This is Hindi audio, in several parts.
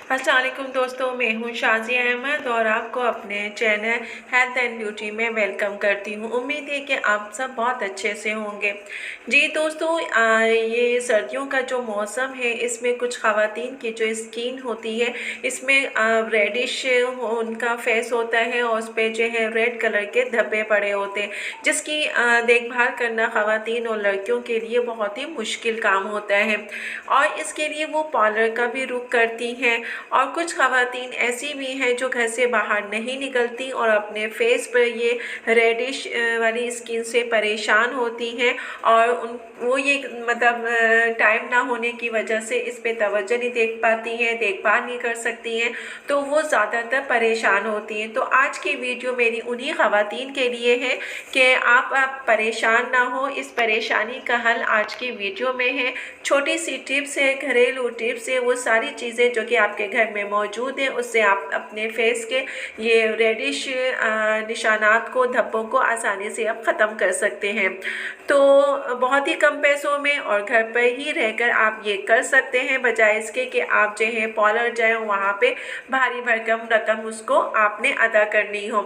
अस्सलाम वालेकुम दोस्तों, मैं हूं शाज़िया अहमद और आपको अपने चैनल हेल्थ एंड ब्यूटी में वेलकम करती हूं। उम्मीद है कि आप सब बहुत अच्छे से होंगे। जी दोस्तों, ये सर्दियों का जो मौसम है इसमें कुछ ख़वातीन की जो स्किन होती है इसमें रेडिश उनका फेस होता है और उस पर जो है रेड कलर के धब्बे पड़े होते हैं, जिसकी देखभाल करना ख़वातीन और लड़कियों के लिए बहुत ही मुश्किल काम होता है और इसके लिए वो पार्लर का भी रुख करती हैं। और कुछ ख़वातीन ऐसी भी हैं जो घर से बाहर नहीं निकलती और अपने फेस पर ये रेडिश वाली स्किन से परेशान होती हैं और वो ये मतलब टाइम ना होने की वजह से इस पे तवज्जो नहीं देख पाती हैं, देखभाल नहीं कर सकती हैं, तो वो ज़्यादातर परेशान होती हैं। तो आज की वीडियो मेरी उन्हीं ख़वातीन के लिए है कि आप परेशान ना हो। इस परेशानी का हल आज की वीडियो में है। छोटी सी टिप्स है, घरेलू टिप्स है, वो सारी चीज़ें जो कि आपके घर में मौजूद है उससे आप अपने फेस के ये रेडिश निशानात को, धब्बों को आसानी से आप ख़त्म कर सकते हैं। तो बहुत ही कम पैसों में और घर पर ही रहकर आप ये कर सकते हैं, बजाय इसके कि आप जो है पार्लर जाएं वहाँ पे भारी भरकम रकम उसको आपने अदा करनी हो।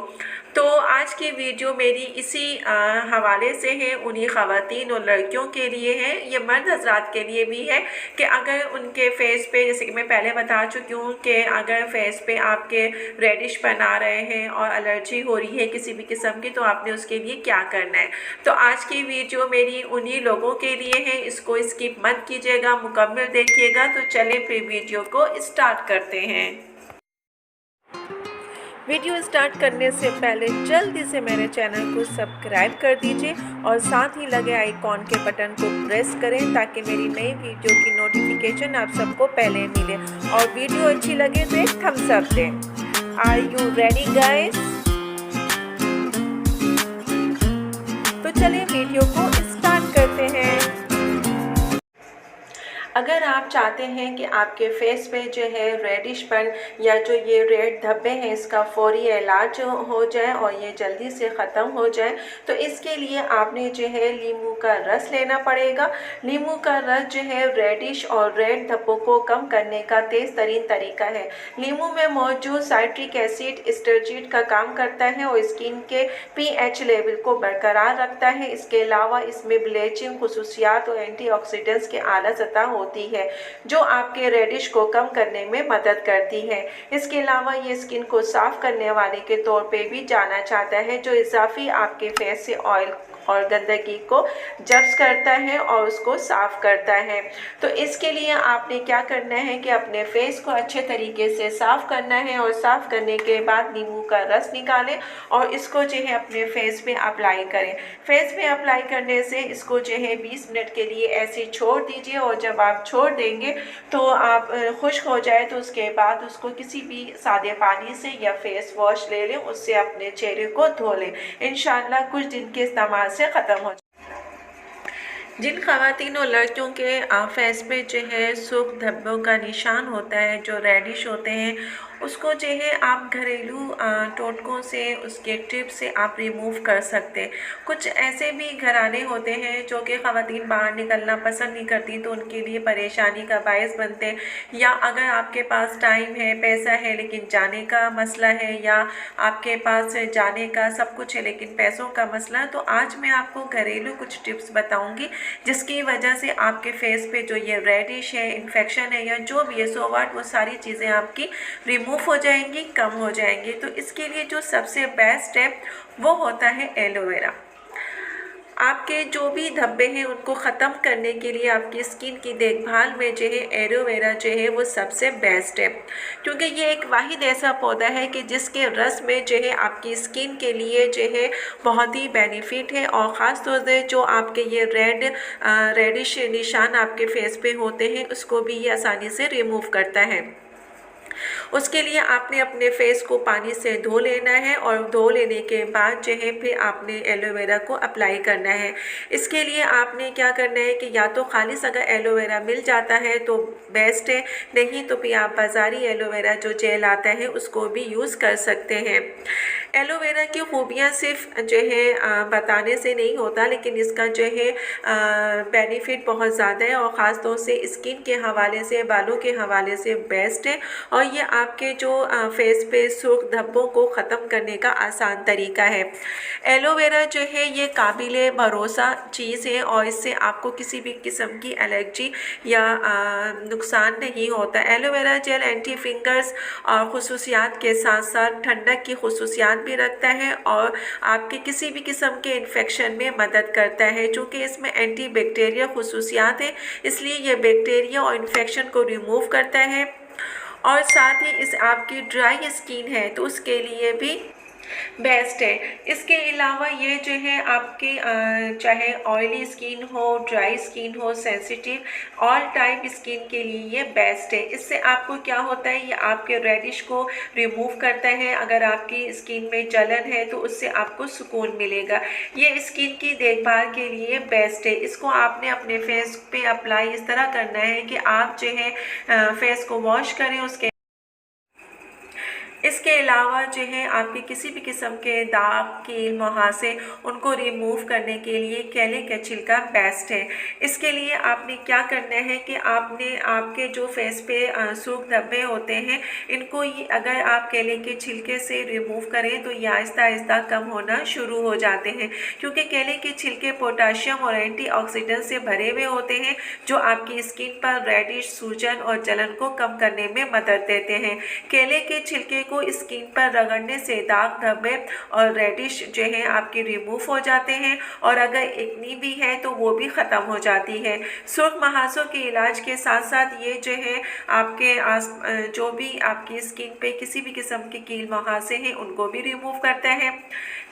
तो आज की वीडियो मेरी इसी हवाले से है, उन्हीं ख़वातीन और लड़कियों के लिए है, ये मर्द हजरात के लिए भी है कि अगर उनके फेस पे, जैसे कि मैं पहले बता चुकी हूँ कि अगर फेस पे आपके रेडिश पन आ रहे हैं और एलर्जी हो रही है किसी भी किस्म की, तो आपने उसके लिए क्या करना है। तो आज की वीडियो मेरी उन्हीं लोगों के लिए है, इसको स्किप मत कीजिएगा, मुकम्मल देखिएगा। तो चलें फिर वीडियो को स्टार्ट करते हैं। वीडियो स्टार्ट करने से पहले जल्दी से मेरे चैनल को सब्सक्राइब कर दीजिए और साथ ही लगे आइकॉन के बटन को प्रेस करें ताकि मेरी नई वीडियो की नोटिफिकेशन आप सबको पहले मिले और वीडियो अच्छी लगे तो एक थम्स अप दें। Are you ready guys? तो चलिए वीडियो को स्टार्ट करते हैं। अगर आप चाहते हैं कि आपके फेस पे जो है रेडिशपन या जो ये रेड धब्बे हैं इसका फौरी इलाज हो जाए और ये जल्दी से ख़त्म हो जाए, तो इसके लिए आपने जो है नींबू का रस लेना पड़ेगा। नींबू का रस जो है रेडिश और रेड धब्बों को कम करने का तेज़ तरीन तरीका है। नींबू में मौजूद साइट्रिक एसिड एस्टर्जिट का काम करता है और स्किन के pH लेवल को बरकरार रखता है। इसके अलावा इसमें ब्लीचिंग खुसूसियात और एंटीऑक्सीडेंट्स के आला सतह होती है जो आपके रेडिश को कम करने में मदद करती है। इसके अलावा ये स्किन को साफ करने वाले के तौर पे भी जाना जाता है, जो इजाफी आपके फेस से ऑयल और गंदगी को जब्स करता है और उसको साफ करता है। तो इसके लिए आपने क्या करना है कि अपने फेस को अच्छे तरीके से साफ करना है और साफ करने के बाद नींबू का रस निकालें और इसको जो है अपने फेस पे अप्लाई करें। फेस पे अप्लाई करने से इसको जो है 20 मिनट के लिए ऐसे छोड़ दीजिए और जब आप छोड़ देंगे तो आप खुश्क हो जाए तो उसके बाद उसको किसी भी सादे पानी से या फेस वॉश ले लें, उससे अपने चेहरे को धो लें। इंशाल्लाह कुछ दिन के इस्तेमाल से ख़त्म हो जाए। जिन ख़वातीन और लड़कियों के फेस पे जो है सूख धब्बों का निशान होता है, जो रेडिश होते हैं, उसको जो है आप घरेलू टोटकों से, उसके टिप से आप रिमूव कर सकते हैं। कुछ ऐसे भी घराने होते हैं जो कि ख़वातीन बाहर निकलना पसंद नहीं करती, तो उनके लिए परेशानी का बायस बनते हैं। या अगर आपके पास टाइम है, पैसा है, लेकिन जाने का मसला है, या आपके पास जाने का सब कुछ है लेकिन पैसों का मसला, तो आज मैं आपको घरेलू कुछ टिप्स बताऊंगी जिसकी वजह से आपके फेस पे जो ये रेडिश है, इन्फेक्शन है या जो भी है, सो व्हाट, वो सारी चीज़ें आपकी रिमूव हो जाएंगी, कम हो जाएंगी। तो इसके लिए जो सबसे बेस्ट है वो होता है एलोवेरा। आपके जो भी धब्बे हैं उनको ख़त्म करने के लिए आपकी स्किन की देखभाल में जो है एलोवेरा जो है वो सबसे बेस्ट है, क्योंकि ये एक वाहिद ऐसा पौधा है कि जिसके रस में जो है आपकी स्किन के लिए जो है बहुत ही बेनिफिट है और ख़ास तौर से जो आपके ये रेडिश निशान आपके फेस पे होते हैं उसको भी ये आसानी से रिमूव करता है। उसके लिए आपने अपने फेस को पानी से धो लेना है और धो लेने के बाद जो है फिर आपने एलोवेरा को अप्लाई करना है। इसके लिए आपने क्या करना है कि या तो खालिस अगर एलोवेरा मिल जाता है तो बेस्ट है, नहीं तो फिर आप बाज़ारी एलोवेरा जो जेल आता है उसको भी यूज़ कर सकते हैं। एलोवेरा की खूबियाँ सिर्फ जो है बताने से नहीं होता, लेकिन इसका जो है बेनिफिट बहुत ज़्यादा है और ख़ास तौर से स्किन के हवाले से, बालों के हवाले से बेस्ट है। और ये आपके जो फेस पे सुर्ख धब्बों को ख़त्म करने का आसान तरीका है। एलोवेरा जो है ये काबिल भरोसा चीज़ है और इससे आपको किसी भी किस्म की एलर्जी या नुकसान नहीं होता। एलोवेरा जेल एंटी फिंगर्स और खुसूसियात के साथ साथ ठंडक की खुसूसियात भी रखता है और आपके किसी भी किस्म के इन्फेक्शन में मदद करता है। चूँकि इसमें एंटी बैक्टीरिया खुसूसियात है, इसलिए यह बैक्टीरिया और इन्फेक्शन को रिमूव करता है। और साथ ही इस आपकी ड्राई स्किन है तो उसके लिए भी बेस्ट है। इसके अलावा ये जो है आपकी चाहे ऑयली स्किन हो, ड्राई स्किन हो, सेंसिटिव ऑल टाइप स्किन के लिए ये बेस्ट है। इससे आपको क्या होता है, ये आपके रेडिश को रिमूव करता है। अगर आपकी स्किन में जलन है तो उससे आपको सुकून मिलेगा। ये स्किन की देखभाल के लिए बेस्ट है। इसको आपने अपने फेस पे अप्लाई इस तरह करना है कि आप जो है फेस को वॉश करें। इसके अलावा जो है आपके किसी भी किस्म के दाग, कील, मुहासे उनको रिमूव करने के लिए केले का छिलका बेस्ट है। इसके लिए आपने क्या करना है कि आपने आपके जो फेस पे सूख धब्बे होते हैं, इनको अगर आप केले के छिलके से रिमूव करें तो ये आहिस्ता आहिस्ता कम होना शुरू हो जाते हैं, क्योंकि केले के छिलके पोटाशियम और एंटीऑक्सीडेंट से भरे हुए होते हैं जो आपकी स्किन पर रेडिश, सूजन और जलन को कम करने में मदद देते हैं। केले के छिलके को स्किन पर रगड़ने से दाग, धब्बे और रेडिश जो है आपके रिमूव हो जाते हैं और अगर एक्नी भी है तो वो भी ख़त्म हो जाती है। सुर्ख महासों के इलाज के साथ साथ ये जो है आपके जो भी आपकी स्किन पे किसी भी किस्म के कील मुहासे हैं उनको भी रिमूव करता है।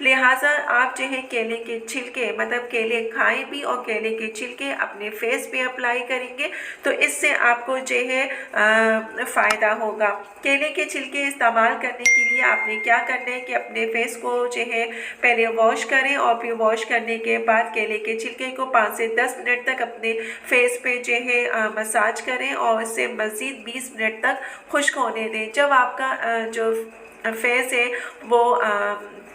लिहाजा आप जो है केले के छिलके, मतलब केले खाएं भी और केले के छिलके अपने फेस पे अप्लाई करेंगे तो इससे आपको जो है फ़ायदा होगा। केले के छिलके इस्तेमाल करने के लिए आपने क्या करना है कि अपने फेस को जो है पहले वॉश करें और फिर वॉश करने के बाद केले के छिलके को 5 से 10 मिनट तक अपने फेस पे जो है मसाज करें और इससे मज़ीद 20 मिनट तक खुश्क होने दें। जब आपका जो फेस है वो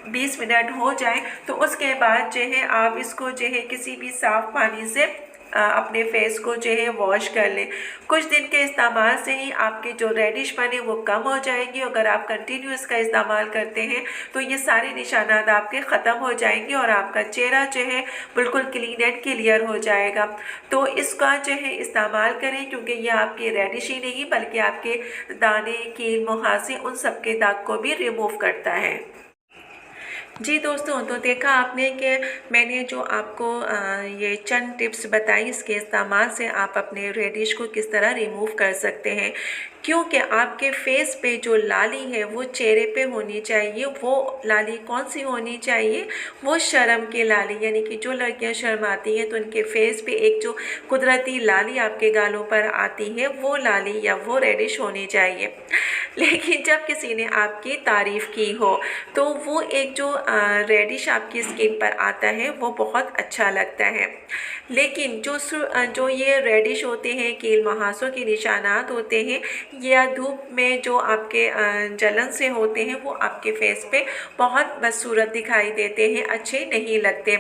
20 मिनट हो जाए तो उसके बाद जो है आप इसको जो है किसी भी साफ़ पानी से अपने फेस को जो है वॉश कर लें। कुछ दिन के इस्तेमाल से ही आपके जो रेडिश बने वो कम हो जाएंगे। अगर आप कंटिन्यू इसका इस्तेमाल करते हैं तो ये सारे निशानात आपके ख़त्म हो जाएंगे और आपका चेहरा जो है बिल्कुल क्लीन एंड क्लियर हो जाएगा। तो इसका जो है इस्तेमाल करें, क्योंकि ये आपकी रेडिश ही नहीं बल्कि आपके दाने, कील, मुहासे उन सब के दाग को भी रिमूव करता है। जी दोस्तों, तो देखा आपने कि मैंने जो आपको ये चंद टिप्स बताई, इसके इस्तेमाल से आप अपने रेडिश को किस तरह रिमूव कर सकते हैं। क्योंकि आपके फेस पे जो लाली है वो चेहरे पे होनी चाहिए। वो लाली कौन सी होनी चाहिए? वो शर्म की लाली, यानी कि जो लड़कियां शर्माती हैं तो उनके फेस पे एक जो कुदरती लाली आपके गालों पर आती है वो लाली या वो रेडिश होनी चाहिए। लेकिन जब किसी ने आपकी तारीफ़ की हो तो वो एक जो रेडिश आपकी स्किन पर आता है वो बहुत अच्छा लगता है। लेकिन जो ये रेडिश होते हैं, कील मुहासों के निशानात होते हैं या धूप में जो आपके जलन से होते हैं, वो आपके फेस पे बहुत बदसूरत दिखाई देते हैं, अच्छे नहीं लगते।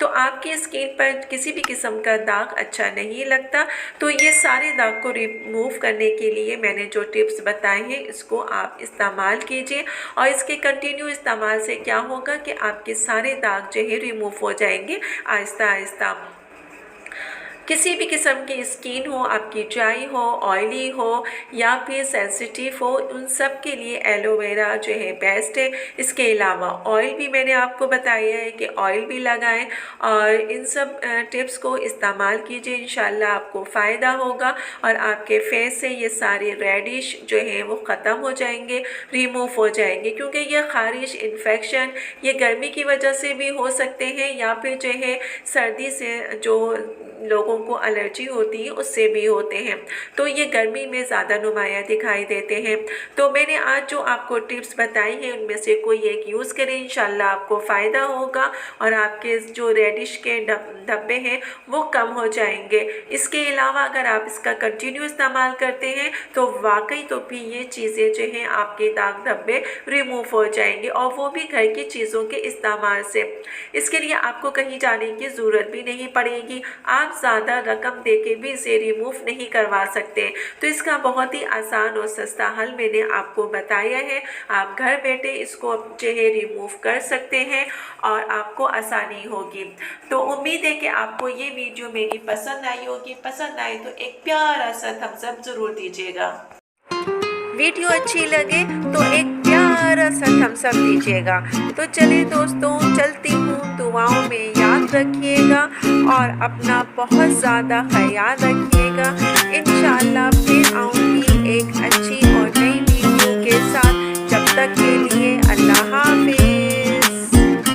तो आपकी स्किन पर किसी भी किस्म का दाग अच्छा नहीं लगता। तो ये सारे दाग को रिमूव करने के लिए मैंने जो टिप्स बताए हैं इसको आप इस्तेमाल कीजिए और इसके कंटिन्यू इस्तेमाल से क्या होगा कि आपके सारे दाग जो है रिमूव हो जाएंगे आहिस्ता आहिस्ता। किसी भी किस्म की स्किन हो, आपकी ड्राई हो, ऑयली हो या फिर सेंसिटिव हो, उन सब के लिए एलोवेरा जो है बेस्ट है। इसके अलावा ऑयल भी मैंने आपको बताया है कि ऑयल भी लगाएं और इन सब टिप्स को इस्तेमाल कीजिए। इंशाल्लाह आपको फ़ायदा होगा और आपके फेस से ये सारे रेडिश जो है वो ख़त्म हो जाएंगे, रिमूव हो जाएंगे। क्योंकि ये ख़ारिश, इन्फेक्शन ये गर्मी की वजह से भी हो सकते हैं या फिर जो है सर्दी से जो लोगों लोगों को एलर्जी होती है उससे भी होते हैं, तो ये गर्मी में ज़्यादा नुमाया दिखाई देते हैं। तो मैंने आज जो आपको टिप्स बताई हैं उनमें से कोई एक यूज़ करें, इंशाल्लाह आपको फ़ायदा होगा और आपके जो रेडिश के धब्बे हैं वो कम हो जाएंगे। इसके अलावा अगर आप इसका कंटिन्यू इस्तेमाल करते हैं तो वाकई तो भी ये चीज़ें जो हैं आपके दाग धब्बे रिमूव हो जाएंगे, और वो भी घर की चीज़ों के इस्तेमाल से। इसके लिए आपको कहीं जाने की ज़रूरत भी नहीं पड़ेगी, आप ज़्यादा रकम दे के भी इसे रिमूव नहीं करवा सकते। तो इसका बहुत ही आसान और सस्ता हल मैंने आपको बताया है, आप घर बैठे इसको जो है रिमूव कर सकते हैं और आपको आसानी होगी। तो उम्मीद है कि आपको ये वीडियो मेरी पसंद आई होगी। पसंद आए तो एक प्यारा सा थम्स अप ज़रूर दीजिएगा। वीडियो अच्छी लगे तो एक प्यारा सा थम्स अप दीजिएगा। तो चलिए दोस्तों, चलती हूँ, दुआओं में याद रखिएगा और अपना बहुत ज़्यादा ख्याल रखिएगा। इंशाल्लाह फिर आऊँगी एक अच्छी